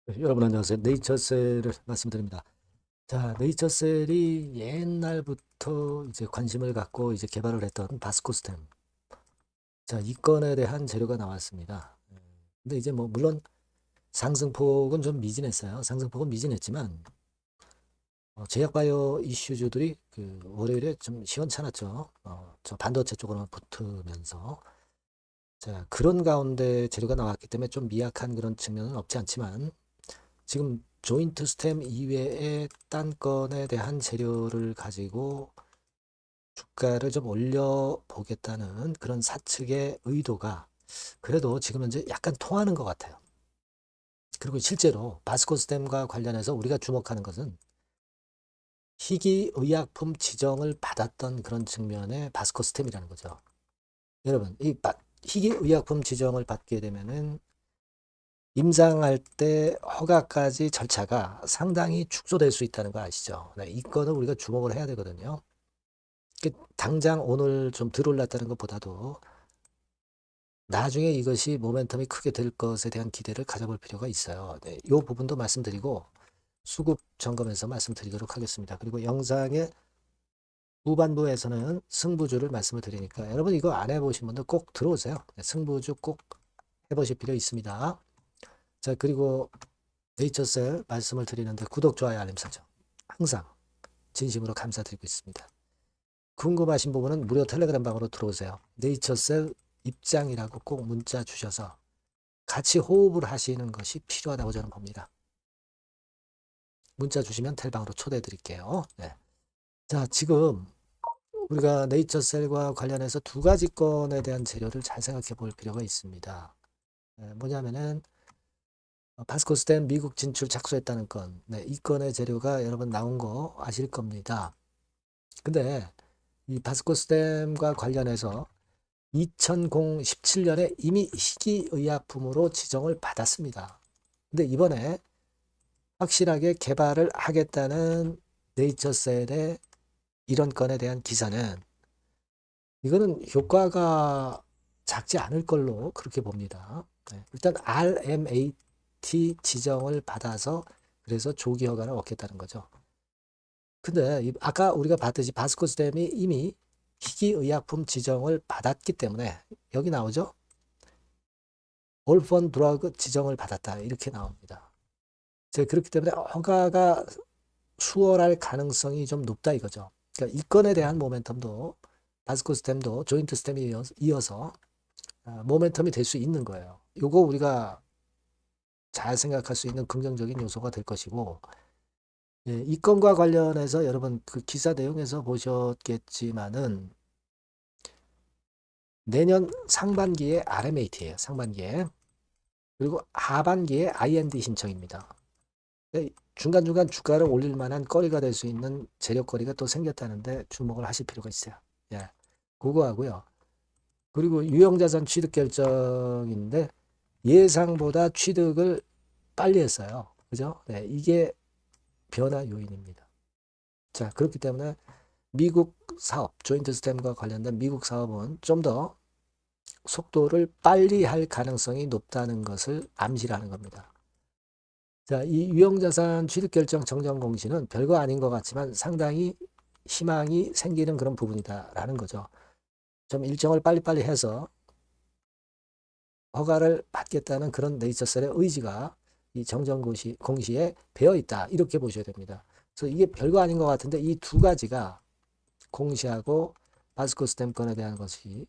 네, 여러분 안녕하세요. 네이처셀을 말씀드립니다. 자, 네이처셀이 옛날부터 이제 관심을 갖고 이제 개발을 했던 바스코스템. 자, 이 건에 대한 재료가 나왔습니다. 근데 이제 뭐 물론 상승폭은 좀 미진했어요. 상승폭은 미진했지만 제약 바이오 이슈주들이 그 월요일에 좀 시원찮았죠. 저 반도체 쪽으로 붙으면서 자, 그런 가운데 재료가 나왔기 때문에 좀 미약한 그런 측면은 없지 않지만 지금 조인트 스템 이외의 딴 건에 대한 재료를 가지고 주가를 좀 올려보겠다는 그런 사측의 의도가 그래도 지금 현재 약간 통하는 것 같아요. 그리고 실제로 바스코 스템과 관련해서 우리가 주목하는 것은 희귀의약품 지정을 받았던 그런 측면의 바스코 스템이라는 거죠. 여러분, 이 희귀의약품 지정을 받게 되면은 임상할 때 허가까지 절차가 상당히 축소될 수 있다는 거 아시죠? 네, 이 건을 우리가 주목을 해야 되거든요. 당장 오늘 좀 들어올랐다는 것보다도 나중에 이것이 모멘텀이 크게 될 것에 대한 기대를 가져볼 필요가 있어요. 네, 이 부분도 말씀드리고 수급 점검에서 말씀드리도록 하겠습니다. 그리고 영상의 후반부에서는 승부주를 말씀을 드리니까 여러분 이거 안 해보신 분들 꼭 들어오세요. 네, 승부주 꼭 해보실 필요 있습니다. 자, 그리고 네이처셀 말씀을 드리는데 구독, 좋아요, 알림 설정 항상 진심으로 감사드리고 있습니다. 궁금하신 부분은 무료 텔레그램 방으로 들어오세요. 네이처셀 입장이라고 꼭 문자 주셔서 같이 호흡을 하시는 것이 필요하다고 저는 봅니다. 문자 주시면 텔방으로 초대해 드릴게요. 네. 자, 지금 우리가 네이처셀과 관련해서 두 가지 건에 대한 재료를 잘 생각해 볼 필요가 있습니다. 뭐냐면은 바스코스템 미국 진출 착수했다는 건, 네, 이 건의 재료가 여러분 나온 거 아실 겁니다. 근데 이 바스코스템과 관련해서 2017년에 이미 희귀의약품으로 지정을 받았습니다. 근데 이번에 확실하게 개발을 하겠다는 네이처셀의 이런 건에 대한 기사는 이거는 효과가 작지 않을 걸로 그렇게 봅니다. 네, 일단 RMAT 지정을 받아서 그래서 조기 허가를 얻겠다는 거죠. 근데 아까 우리가 봤듯이 바스코스템이 이미 희귀의약품 지정을 받았기 때문에 여기 나오죠. 올펀 드러그 지정을 받았다 이렇게 나옵니다. 그렇기 때문에 허가가 수월할 가능성이 좀 높다 이거죠. 그러니까 이 건에 대한 모멘텀도 바스코 스템도 조인트 스템이 이어서 모멘텀이 될 수 있는 거예요. 요거 우리가 잘 생각할 수 있는 긍정적인 요소가 될 것이고 예, 이 건과 관련해서 여러분 그 기사 내용에서 보셨겠지만은 내년 상반기에 RMAT예요. 상반기에. 그리고 하반기에 IND 신청입니다. 중간중간 주가를 올릴 만한 거리가 될 수 있는 재료거리가 또 생겼다는데 주목을 하실 필요가 있어요. 예. 그거 하고요. 그리고 유형자산 취득 결정인데 예상보다 취득을 빨리 했어요. 그죠? 네, 이게 변화 요인입니다. 자, 그렇기 때문에 미국 사업, 조인트 스템과 관련된 미국 사업은 좀 더 속도를 빨리 할 가능성이 높다는 것을 암시를 하는 겁니다. 자, 이 유형자산 취득결정 정정 공시는 별거 아닌 것 같지만 상당히 희망이 생기는 그런 부분이다라는 거죠. 좀 일정을 빨리빨리 해서 허가를 받겠다는 그런 네이처셀의 의지가 이 정정 공시에 배어 있다. 이렇게 보셔야 됩니다. 그래서 이게 별거 아닌 것 같은데 이 두 가지가 공시하고 바스코 스탬건에 대한 것이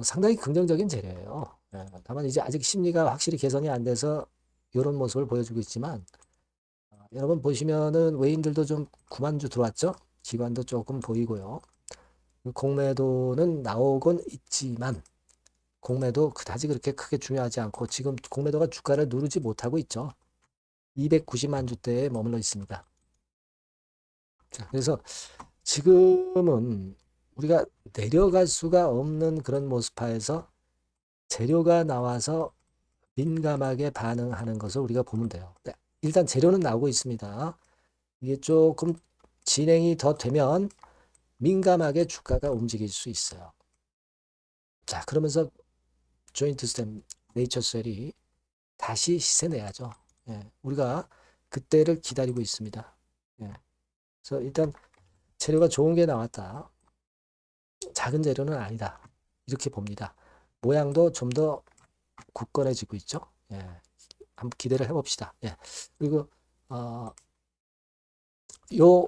상당히 긍정적인 재료예요. 다만 이제 아직 심리가 확실히 개선이 안 돼서 이런 모습을 보여주고 있지만 여러분 보시면은 외인들도 좀 9만 주 들어왔죠? 기관도 조금 보이고요. 공매도는 나오곤 있지만 공매도 그다지 그렇게 크게 중요하지 않고 지금 공매도가 주가를 누르지 못하고 있죠. 290만 주대에 머물러 있습니다. 자, 그래서 지금은 우리가 내려갈 수가 없는 그런 모습하에서 재료가 나와서 민감하게 반응하는 것을 우리가 보면 돼요. 네, 일단 재료는 나오고 있습니다. 이게 조금 진행이 더 되면 민감하게 주가가 움직일 수 있어요. 자, 그러면서 조인트 스템 네이처셀이 다시 시세 내야죠. 예, 우리가 그때를 기다리고 있습니다. 예, 그래서 일단 재료가 좋은 게 나왔다. 작은 재료는 아니다. 이렇게 봅니다. 모양도 좀 더 굳건해지고 있죠. 예, 한번 기대를 해봅시다. 예, 그리고 요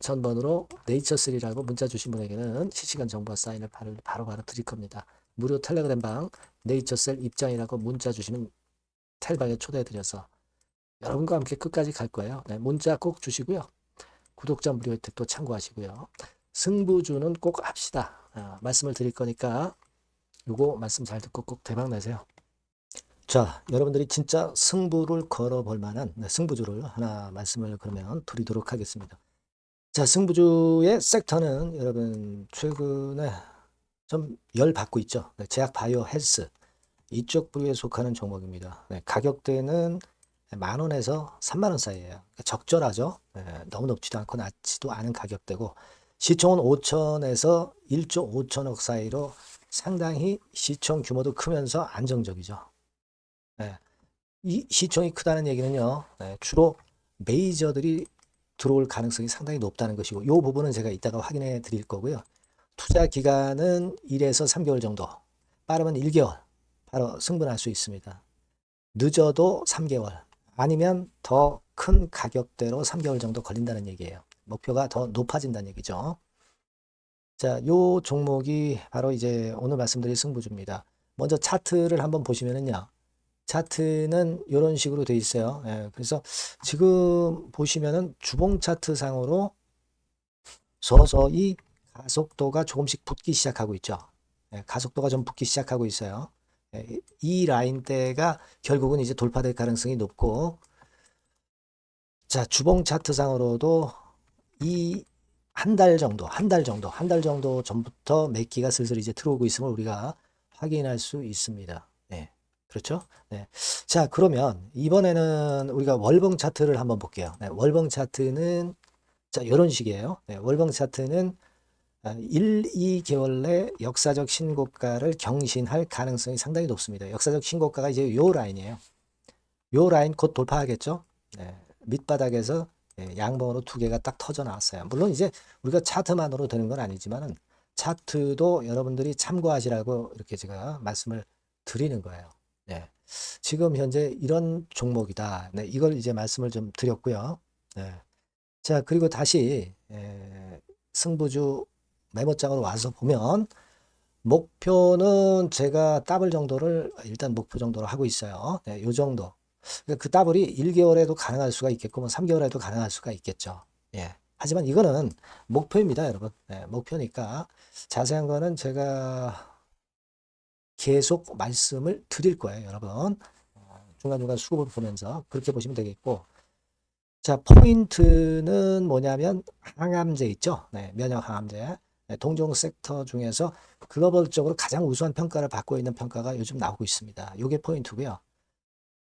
전번으로 네이처3라고 문자 주신 분에게는 실시간 정보와 사인을 바로바로 드릴 겁니다. 무료 텔레그램 방 네이처셀 입장이라고 문자 주시면 텔방에 초대해드려서 여러분과 함께 끝까지 갈 거예요. 네, 문자 꼭 주시고요. 구독자 무료 혜택도 참고하시고요. 승부주는 꼭 합시다. 말씀을 드릴 거니까 요거 말씀 잘 듣고 꼭 대박 내세요. 자, 여러분들이 진짜 승부를 걸어볼 만한 승부주를 하나 말씀을 그러면 드리도록 하겠습니다. 자, 승부주의 섹터는 여러분 최근에 좀 열 받고 있죠. 네, 제약 바이오 헬스 이쪽 부류에 속하는 종목입니다. 네, 가격대는 10,000원에서 30,000원 사이에요. 그러니까 적절하죠. 네, 너무 높지도 않고 낮지도 않은 가격대고 시총은 5천에서 1조 5천억 사이로 상당히 시총 규모도 크면서 안정적이죠. 네, 이 시총이 크다는 얘기는요. 네, 주로 메이저들이 들어올 가능성이 상당히 높다는 것이고 이 부분은 제가 이따가 확인해 드릴 거고요. 투자 기간은 1에서 3개월 정도, 빠르면 1개월 바로 승분할 수 있습니다. 늦어도 3개월 아니면 더 큰 가격대로 3개월 정도 걸린다는 얘기예요. 목표가 더 높아진다는 얘기죠. 자, 요 종목이 바로 이제 오늘 말씀드릴 승부주입니다. 먼저 차트를 한번 보시면은요. 차트는 이런 식으로 돼 있어요. 예, 그래서 지금 보시면은 주봉 차트 상으로 서서히 가속도가 조금씩 붙기 시작하고 있죠. 예, 가속도가 좀 붙기 시작하고 있어요. 예, 이 라인대가 결국은 이제 돌파될 가능성이 높고, 자, 주봉 차트 상으로도 이 한 달 정도 전부터 매기가 슬슬 이제 들어오고 있음을 우리가 확인할 수 있습니다. 네, 그렇죠? 네. 자, 그러면 이번에는 우리가 월봉 차트를 한번 볼게요. 네, 월봉 차트는 자, 이런 식이에요. 네, 월봉 차트는 1, 2개월 내 역사적 신고가를 경신할 가능성이 상당히 높습니다. 역사적 신고가가 이제 요 라인이에요. 요 라인 곧 돌파하겠죠? 네, 밑바닥에서 양봉으로 두 개가 딱 터져 나왔어요. 물론 이제 우리가 차트만으로 되는 건 아니지만은 차트도 여러분들이 참고하시라고 이렇게 제가 말씀을 드리는 거예요. 네. 지금 현재 이런 종목이다. 네, 이걸 이제 말씀을 좀 드렸고요. 네. 자, 그리고 다시 승부주 메모장으로 와서 보면 목표는 제가 더블 정도를 일단 목표 정도로 하고 있어요. 네, 요 정도. 그러니까 그 더블이 1개월에도 가능할 수가 있겠고, 뭐 3개월에도 가능할 수가 있겠죠. 예. 하지만 이거는 목표입니다, 여러분. 네, 목표니까 자세한 거는 제가 계속 말씀을 드릴 거예요, 여러분. 중간중간 수급을 보면서 그렇게 보시면 되겠고. 자, 포인트는 뭐냐면 항암제 있죠. 네, 면역 항암제. 네, 동종 섹터 중에서 글로벌적으로 가장 우수한 평가를 받고 있는 평가가 요즘 나오고 있습니다. 이게 포인트고요.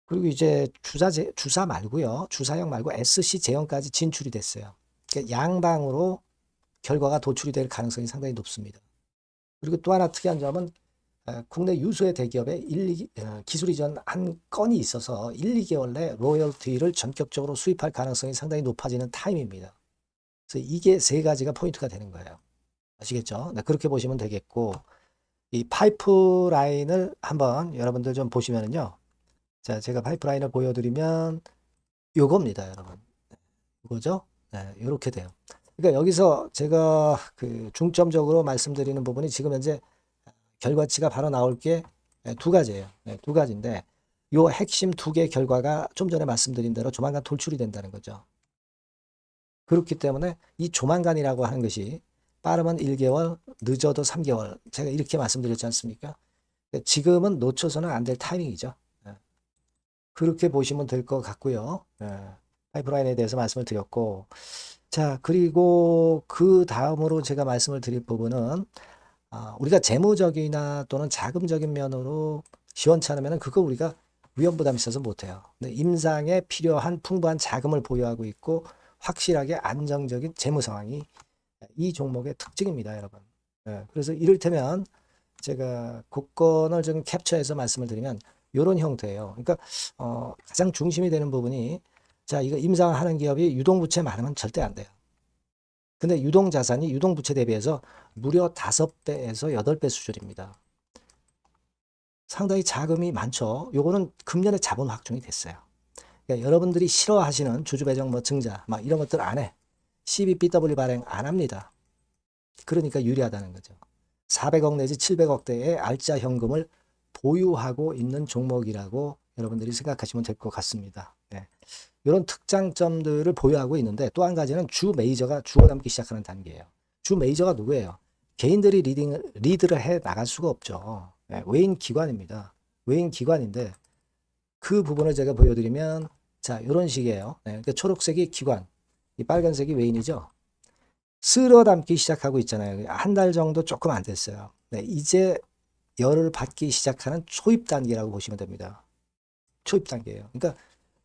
그리고 이제 주사 말고요. 주사형 말고 SC 제형까지 진출이 됐어요. 그러니까 양방으로 결과가 도출이 될 가능성이 상당히 높습니다. 그리고 또 하나 특이한 점은 국내 유수의 대기업에 기술 이전 한 건이 있어서 1, 2개월 내 로열티를 전격적으로 수입할 가능성이 상당히 높아지는 타임입니다. 그래서 이게 세 가지가 포인트가 되는 거예요. 아시겠죠? 네, 그렇게 보시면 되겠고, 이 파이프라인을 한번 여러분들 좀 보시면은요. 자, 제가 파이프라인을 보여드리면 요겁니다, 여러분. 이거죠? 네, 이렇게 돼요. 그러니까 여기서 제가 그 중점적으로 말씀드리는 부분이 지금 현재 결과치가 바로 나올 게 두 가지예요. 네, 두 가지인데 요 핵심 두 개 결과가 좀 전에 말씀드린 대로 조만간 돌출이 된다는 거죠. 그렇기 때문에 이 조만간이라고 하는 것이 빠르면 1개월, 늦어도 3개월. 제가 이렇게 말씀드렸지 않습니까? 지금은 놓쳐서는 안 될 타이밍이죠. 네. 그렇게 보시면 될 것 같고요. 네. 파이프라인에 대해서 말씀을 드렸고, 자, 그리고 그 다음으로 제가 말씀을 드릴 부분은 우리가 재무적이나 또는 자금적인 면으로 시원찮으면 그거 우리가 위험 부담 있어서 못해요. 근데 임상에 필요한 풍부한 자금을 보유하고 있고 확실하게 안정적인 재무 상황이 이 종목의 특징입니다, 여러분. 네, 그래서 이를테면 제가 국권을 좀 캡처해서 말씀을 드리면 이런 형태예요. 그러니까 가장 중심이 되는 부분이 자, 이거 임상하는 기업이 유동부채 많으면 절대 안 돼요. 근데 유동자산이 유동부채 대비해서 무려 5배에서 8배 수준입니다. 상당히 자금이 많죠. 요거는 금년에 자본 확정이 됐어요. 그러니까 여러분들이 싫어하시는 주주배정 뭐 증자 막 이런 것들 안 해. CBBW 발행 안 합니다. 그러니까 유리하다는 거죠. 400억 내지 700억대의 알짜 현금을 보유하고 있는 종목이라고 여러분들이 생각하시면 될 것 같습니다. 네. 이런 특장점들을 보유하고 있는데 또 한 가지는 주 메이저가 죽어남기 시작하는 단계예요. 주 메이저가 누구예요? 개인들이 리드를 해 나갈 수가 없죠. 네. 외인 기관입니다. 외인 기관인데 그 부분을 제가 보여드리면 자 이런 식이에요. 네. 그러니까 초록색이 기관, 이 빨간색이 외인이죠. 쓸어 담기 시작하고 있잖아요. 한 달 정도 조금 안 됐어요. 네, 이제 열을 받기 시작하는 초입 단계라고 보시면 됩니다. 초입 단계예요. 그러니까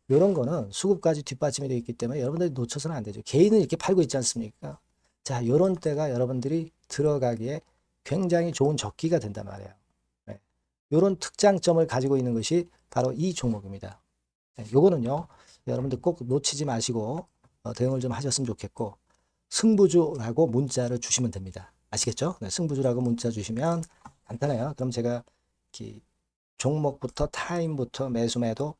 이런 거는 수급까지 뒷받침이 되어 있기 때문에 여러분들이 놓쳐서는 안 되죠. 개인은 이렇게 팔고 있지 않습니까? 자, 이런 때가 여러분들이 들어가기에 굉장히 좋은 적기가 된단 말이에요. 네. 이런 특장점을 가지고 있는 것이 바로 이 종목입니다. 네, 요거는요, 여러분들 꼭 놓치지 마시고 대응을 좀 하셨으면 좋겠고, 승부주라고 문자를 주시면 됩니다. 아시겠죠? 네, 승부주라고 문자 주시면 간단해요. 그럼 제가 이렇게 종목부터 타임부터 매수 매도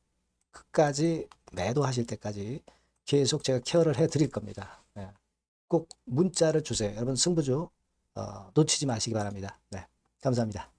끝까지 매도하실 때까지 계속 제가 케어를 해 드릴 겁니다. 네, 꼭 문자를 주세요. 여러분 승부주 놓치지 마시기 바랍니다. 네, 감사합니다.